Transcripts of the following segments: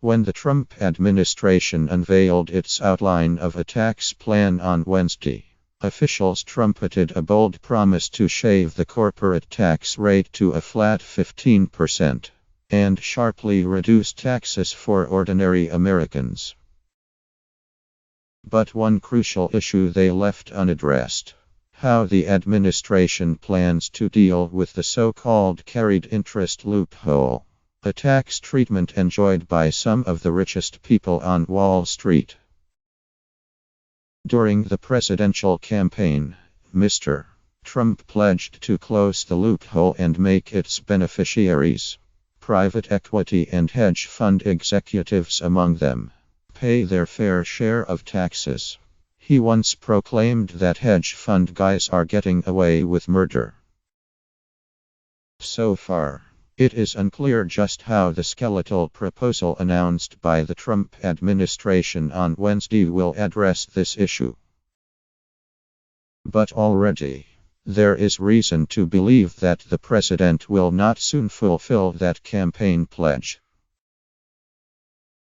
When the Trump administration unveiled its outline of a tax plan on Wednesday, officials trumpeted a bold promise to shave the corporate tax rate to a flat 15% and sharply reduce taxes for ordinary Americans. But one crucial issue they left unaddressed: how the administration plans to deal with the so-called carried interest loophole, a tax treatment enjoyed by some of the richest people on Wall Street. During the presidential campaign, Mr. Trump pledged to close the loophole and make its beneficiaries, private equity and hedge fund executives among them, pay their fair share of taxes. He once proclaimed that hedge fund guys are getting away with murder. So far, it is unclear just how the skeletal proposal announced by the Trump administration on Wednesday will address this issue. But already, there is reason to believe that the president will not soon fulfill that campaign pledge.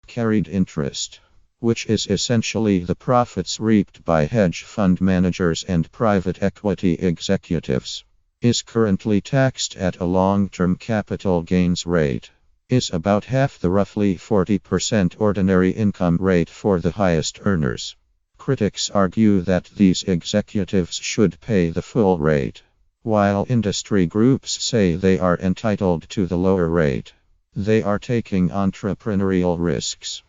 Carried interest, which is essentially the profits reaped by hedge fund managers and private equity executives, is currently taxed at a long-term capital gains rate, is about half the roughly 40% ordinary income rate for the highest earners. Critics argue that these executives should pay the full rate, while industry groups say they are entitled to the lower rate. They are taking entrepreneurial risks.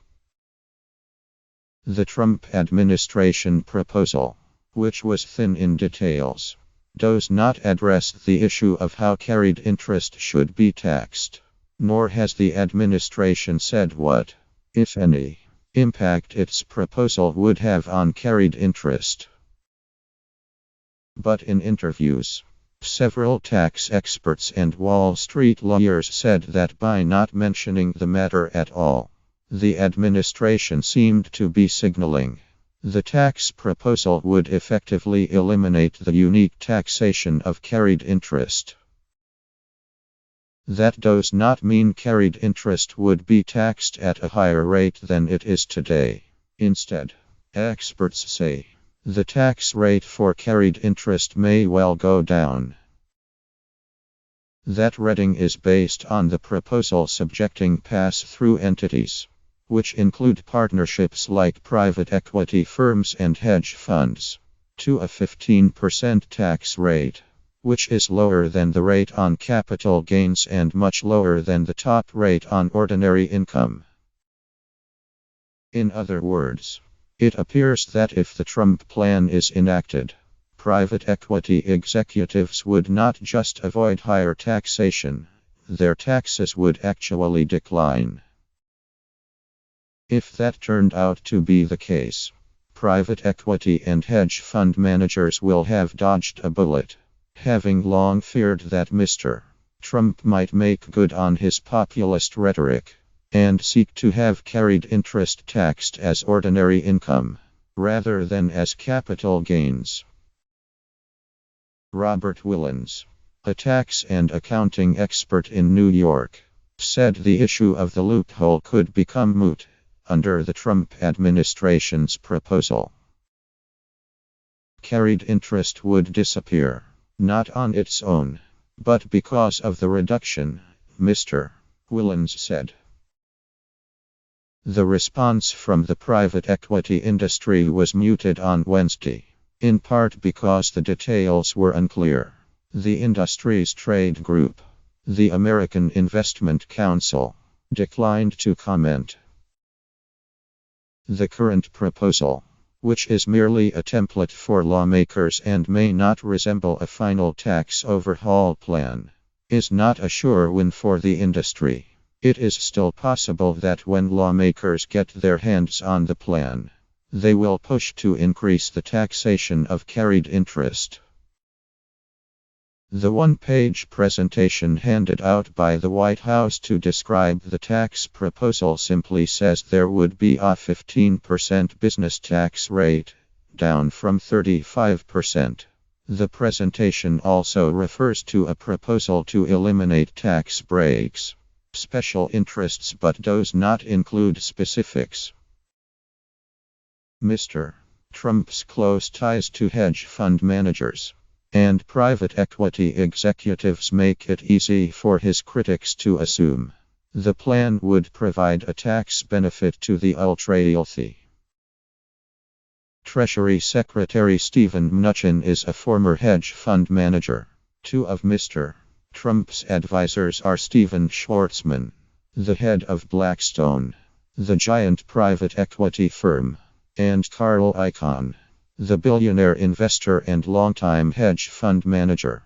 The Trump administration proposal, which was thin in details, does not address the issue of how carried interest should be taxed, nor has the administration said what, if any, impact its proposal would have on carried interest. But in interviews, several tax experts and Wall Street lawyers said that by not mentioning the matter at all, the administration seemed to be signaling the tax proposal would effectively eliminate the unique taxation of carried interest. That does not mean carried interest would be taxed at a higher rate than it is today. Instead, experts say, the tax rate for carried interest may well go down. That reading is based on the proposal subjecting pass-through entities, which include partnerships like private equity firms and hedge funds, to a 15% tax rate, which is lower than the rate on capital gains and much lower than the top rate on ordinary income. In other words, it appears that if the Trump plan is enacted, private equity executives would not just avoid higher taxation, their taxes would actually decline. If that turned out to be the case, private equity and hedge fund managers will have dodged a bullet, having long feared that Mr. Trump might make good on his populist rhetoric and seek to have carried interest taxed as ordinary income, rather than as capital gains. Robert Willans, a tax and accounting expert in New York, said the issue of the loophole could become moot under the Trump administration's proposal. Carried interest would disappear, not on its own, but because of the reduction, Mr. Willans said. The response from the private equity industry was muted on Wednesday, in part because the details were unclear. The industry's trade group, the American Investment Council, declined to comment. The current proposal, which is merely a template for lawmakers and may not resemble a final tax overhaul plan, is not a sure win for the industry. It is still possible that when lawmakers get their hands on the plan, they will push to increase the taxation of carried interest. The one-page presentation handed out by the White House to describe the tax proposal simply says there would be a 15% business tax rate, down from 35%. The presentation also refers to a proposal to eliminate tax breaks, special interests but does not include specifics. Mr. Trump's close ties to hedge fund managers and private equity executives make it easy for his critics to assume the plan would provide a tax benefit to the ultra-wealthy. Treasury Secretary Steven Mnuchin is a former hedge fund manager. Two of Mr. Trump's advisors are Stephen Schwarzman, the head of Blackstone, the giant private equity firm, and Carl Icahn, the billionaire investor and longtime hedge fund manager.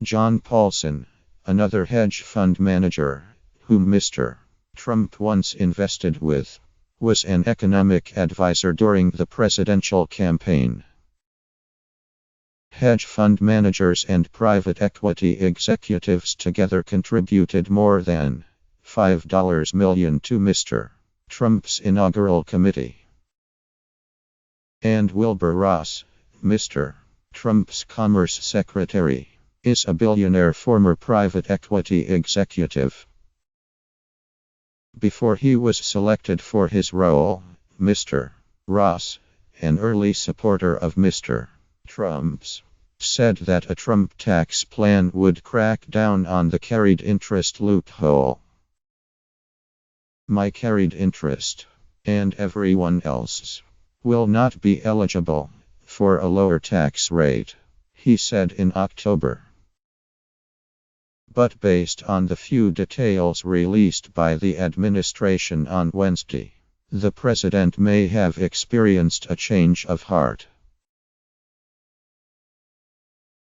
John Paulson, another hedge fund manager, whom Mr. Trump once invested with, was an economic advisor during the presidential campaign. Hedge fund managers and private equity executives together contributed more than $5 million to Mr. Trump's inaugural committee. And Wilbur Ross, Mr. Trump's Commerce Secretary, is a billionaire former private equity executive. Before he was selected for his role, Mr. Ross, an early supporter of Mr. Trump's, said that a Trump tax plan would crack down on the carried interest loophole. My carried interest, and everyone else's, will not be eligible for a lower tax rate, he said in October. But based on the few details released by the administration on Wednesday, the president may have experienced a change of heart.